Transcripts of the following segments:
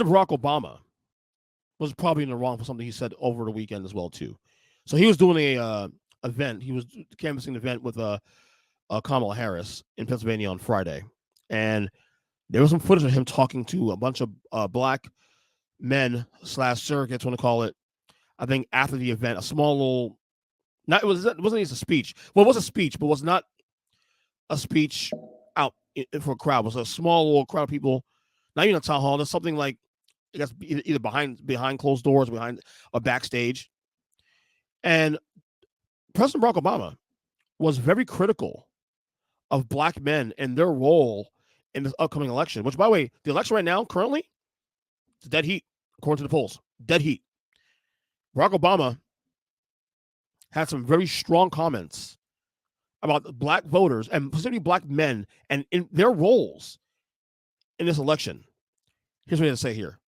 Barack Obama was probably in the wrong for something he said over the weekend as well too. So he was doing a event. He was canvassing an event with Kamala Harris in Pennsylvania on Friday, and there was some footage of him talking to a bunch of black men / surrogates, want to call it. I think after the event, a small little, it wasn't just a speech. Well, it was a speech, but it was not a speech out for a crowd. It was a small little crowd of people, not even a town hall. There's something like, I guess, either behind closed doors, behind or backstage. And President Barack Obama was very critical of black men and their role in this upcoming election, which, by the way, the election right now, currently, it's dead heat, according to the polls. Dead heat. Barack Obama had some very strong comments about black voters and specifically black men and in their roles in this election. Here's what he had to say here.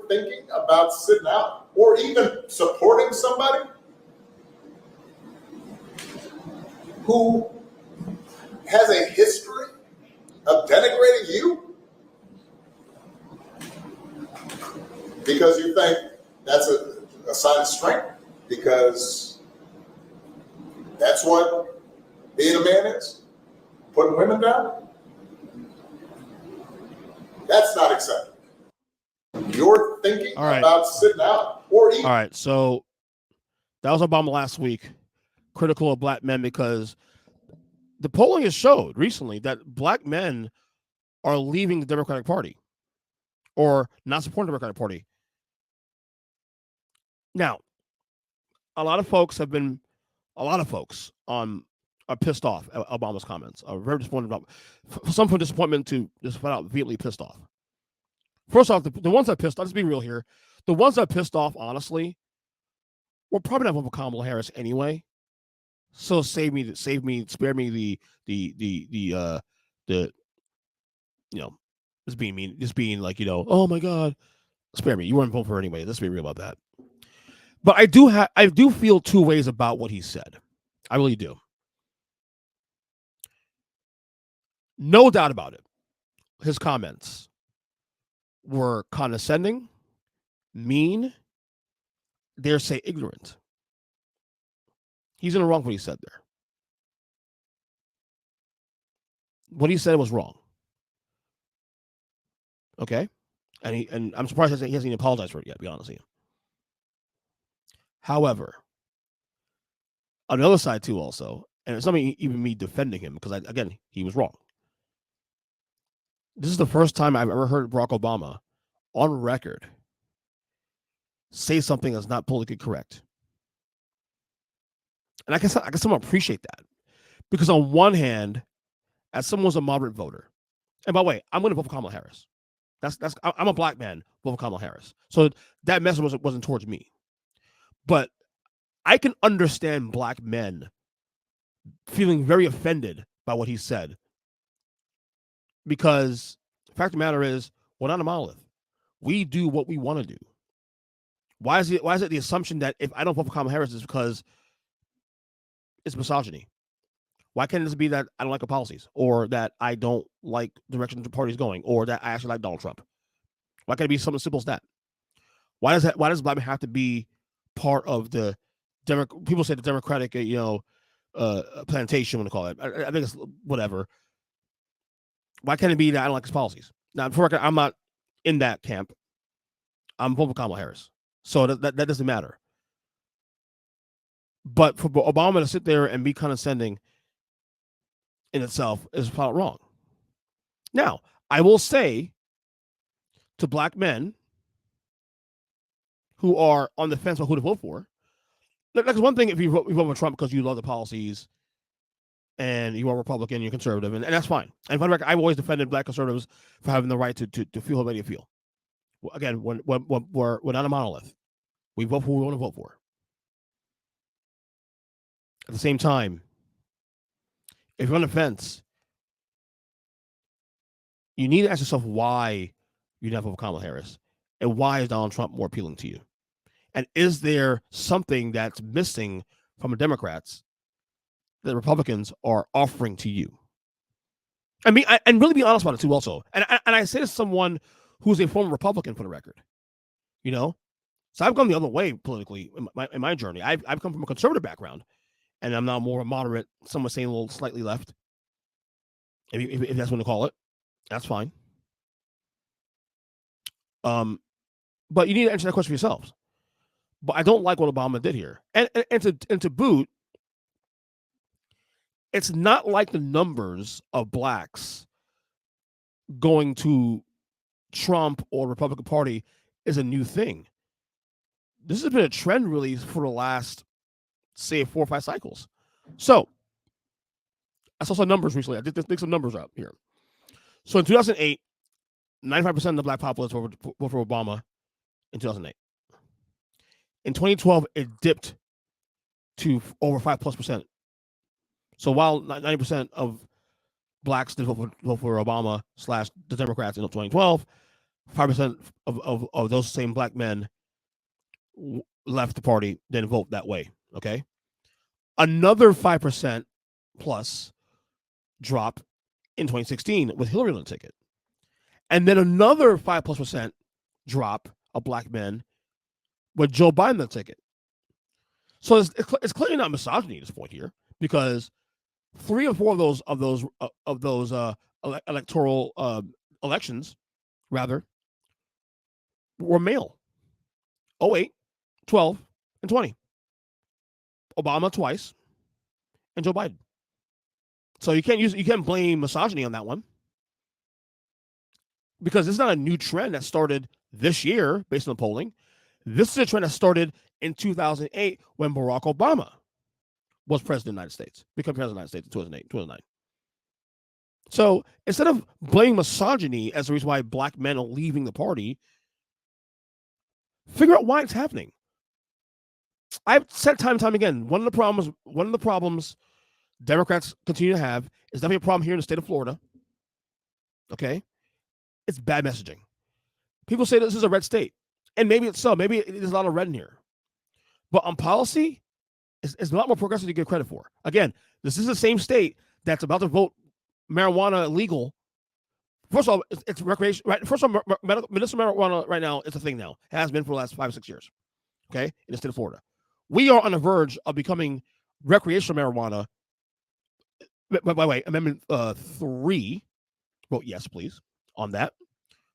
Thinking about sitting out or even supporting somebody who has a history of denigrating you because you think that's a sign of strength, because that's what being a man is, putting women down. That's not acceptable. You're thinking about sitting out or eating. All right, so that was Obama last week, critical of black men, because the polling has showed recently that black men are leaving the Democratic Party or not supporting the Democratic Party. Now, a lot of folks are pissed off at Obama's comments. Are very disappointed about, some from disappointment to just flat out vehemently pissed off. First off, the ones that pissed off, let's be real here. The ones that pissed off, honestly, were probably not voting for Kamala Harris anyway. So spare me the just being like, oh my God, spare me. You weren't voting for her anyway. Let's be real about that. But I do feel two ways about what he said. I really do. No doubt about it. His comments were condescending, mean, dare say ignorant. He's in the wrong for what he said there. What he said was wrong. Okay? And I'm surprised he hasn't even apologized for it yet, to be honest with you. However, on the other side too also, and it's not even me defending him, because again, he was wrong. This is the first time I've ever heard Barack Obama on record say something that's not politically correct. And I guess someone appreciate that, because on one hand, as someone who's a moderate voter, and by the way, I'm going to vote for Kamala Harris. I'm a black man, vote for Kamala Harris. So that message wasn't towards me, but I can understand black men feeling very offended by what he said, because the fact of the matter is, we're not a monolith. We do what we want to do. Why is it the assumption that if I don't vote for Kamala Harris, it's because it's misogyny? Why can't it be that I don't like her policies, or that I don't like the direction the party's going, or that I actually like Donald Trump? Why can't it be something simple as that? Why does black men have to be part of the people say the Democratic plantation, want to call it? I think it's whatever. Why can't it be that I don't like his policies? Now, for record, I'm not in that camp. I'm voting for Kamala Harris, so that doesn't matter. But for Obama to sit there and be condescending in itself is flat wrong. Now, I will say to black men who are on the fence about who to vote for, that's one thing if you vote for Trump because you love the policies and you are Republican, you're conservative, and that's fine. And for the record, I've always defended black conservatives for having the right to feel how they feel. Again, we're not a monolith. We vote for who we want to vote for. At the same time, if you're on the fence, you need to ask yourself why you not vote for Kamala Harris, and why is Donald Trump more appealing to you? And is there something that's missing from the Democrats that Republicans are offering to you? I mean, and really be honest about it too also. And I say this to someone who's a former Republican, for the record. So I've gone the other way politically in my journey. I've come from a conservative background, and I'm now more a moderate. Some would say a little slightly left, if that's what to call it. That's fine. But you need to answer that question for yourselves. But I don't like what Obama did here, and to boot, it's not like the numbers of blacks going to Trump or Republican Party is a new thing. This has been a trend really for the last, say, 4 or 5 cycles. So I saw some numbers recently. I did think some numbers up here. So in 2008, 95% of the black populace voted for Obama in 2008. In 2012, it dipped to over 5+%. So while 90% of blacks did vote for Obama / the Democrats in 2012, 5% of those same black men left the party, didn't vote that way. Okay. Another 5% plus drop in 2016 with Hillary on the ticket. And then another 5+% drop of black men with Joe Biden on the ticket. So it's clearly not misogyny at this point here, because 3 or 4 of those electoral elections, rather, were male. 08, 12, and 20. Obama twice, and Joe Biden. So you can't blame misogyny on that one, because it's not a new trend that started this year based on the polling. This is a trend that started in 2008 when Barack Obama was president of the United States, became president of the United States in 2008, 2009. So instead of blaming misogyny as the reason why black men are leaving the party, figure out why it's happening. I've said time and time again, one of the problems Democrats continue to have is definitely a problem here in the state of Florida. Okay? It's bad messaging. People say this is a red state, and maybe it's so. Maybe there's a lot of red in here. But on policy, it's a lot more progressive to get credit for. Again, this is the same state that's about to vote marijuana legal. First of all, it's recreation. Right? First of all, medicinal marijuana right now is a thing now. It has been for the last 5 or 6 years. Okay? In the state of Florida. We are on the verge of becoming recreational marijuana. By the way, Amendment 3, vote yes, please, on that,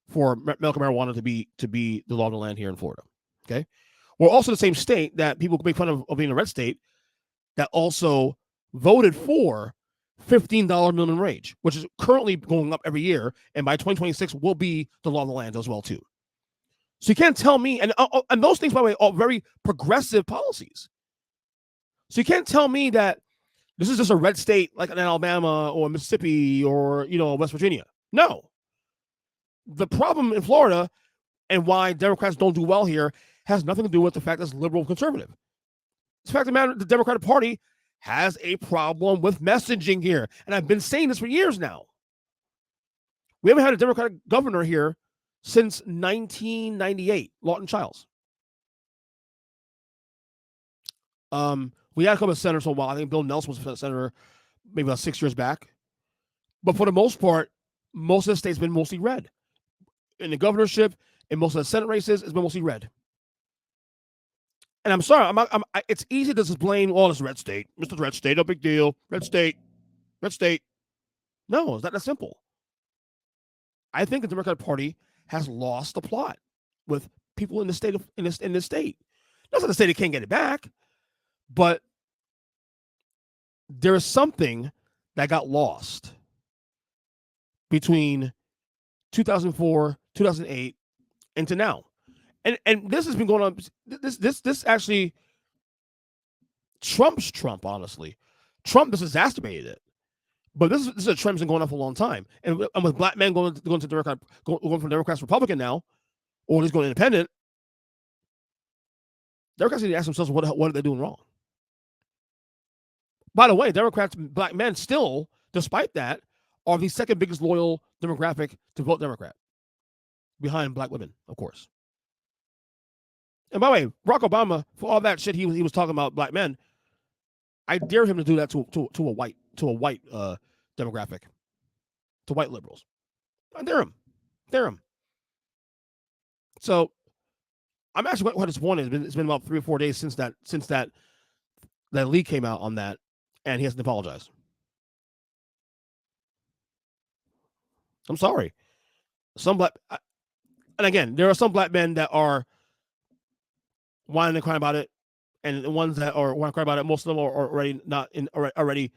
for medical marijuana to be the law of the land here in Florida. Okay? We're also the same state that people make fun of being a red state that also voted for $15 minimum wage, which is currently going up every year, and by 2026 will be the law of the land as well too. So you can't tell me, and those things, by the way, are very progressive policies. So you can't tell me that this is just a red state like in Alabama or Mississippi or West Virginia. No. The problem in Florida and why Democrats don't do well here has nothing to do with the fact that it's liberal and conservative. It's the fact of the matter, the Democratic Party has a problem with messaging here. And I've been saying this for years now. We haven't had a Democratic governor here since 1998, Lawton Childs. We had a couple of senators for a while. I think Bill Nelson was a senator maybe about 6 years back. But for the most part, most of the state's been mostly red. In the governorship, in most of the Senate races, it's been mostly red. And I'm sorry, it's easy to just blame all this red state. Mr. Red State, no big deal. Red state. No, it's not that simple. I think the Democratic Party has lost the plot with people in the state in this state. Not to say they can't get it back, but there is something that got lost between 2004, 2008, and to now. And this has been going on. This actually trumps Trump, honestly. Trump has exacerbated it. But this is a trend that's been going on for a long time. And with black men going to Democrat, going from Democrats to Republican now, or just going independent, Democrats need to ask themselves, what are they doing wrong? By the way, Democrats, black men still, despite that, are the second biggest loyal demographic to vote Democrat, behind black women, of course. And by the way, Barack Obama, for all that shit he was talking about black men, I dare him to do that to a white demographic, to white liberals. I dare him. So I'm actually quite disappointed. It's been about 3 or 4 days since that leak came out on that, and he hasn't apologized. I'm sorry. And again, there are some black men that are whining and crying about it, and the ones that are whining and crying about it, most of them are already not in already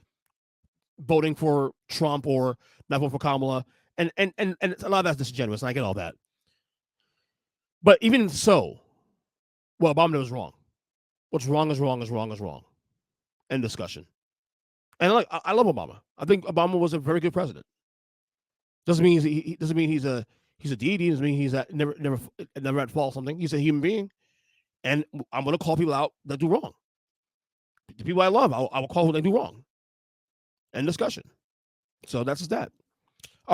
voting for Trump or not voting for Kamala, and a lot of that's disingenuous, and I get all that. But even so, well, Obama was wrong. What's wrong is wrong is wrong is wrong. End discussion. And I love Obama. I think Obama was a very good president. Doesn't mean he's a deity. Doesn't mean he's never at fault something. He's a human being, and I'm going to call people out that do wrong. The people I love, I will call who they do wrong. End discussion. So that's just that.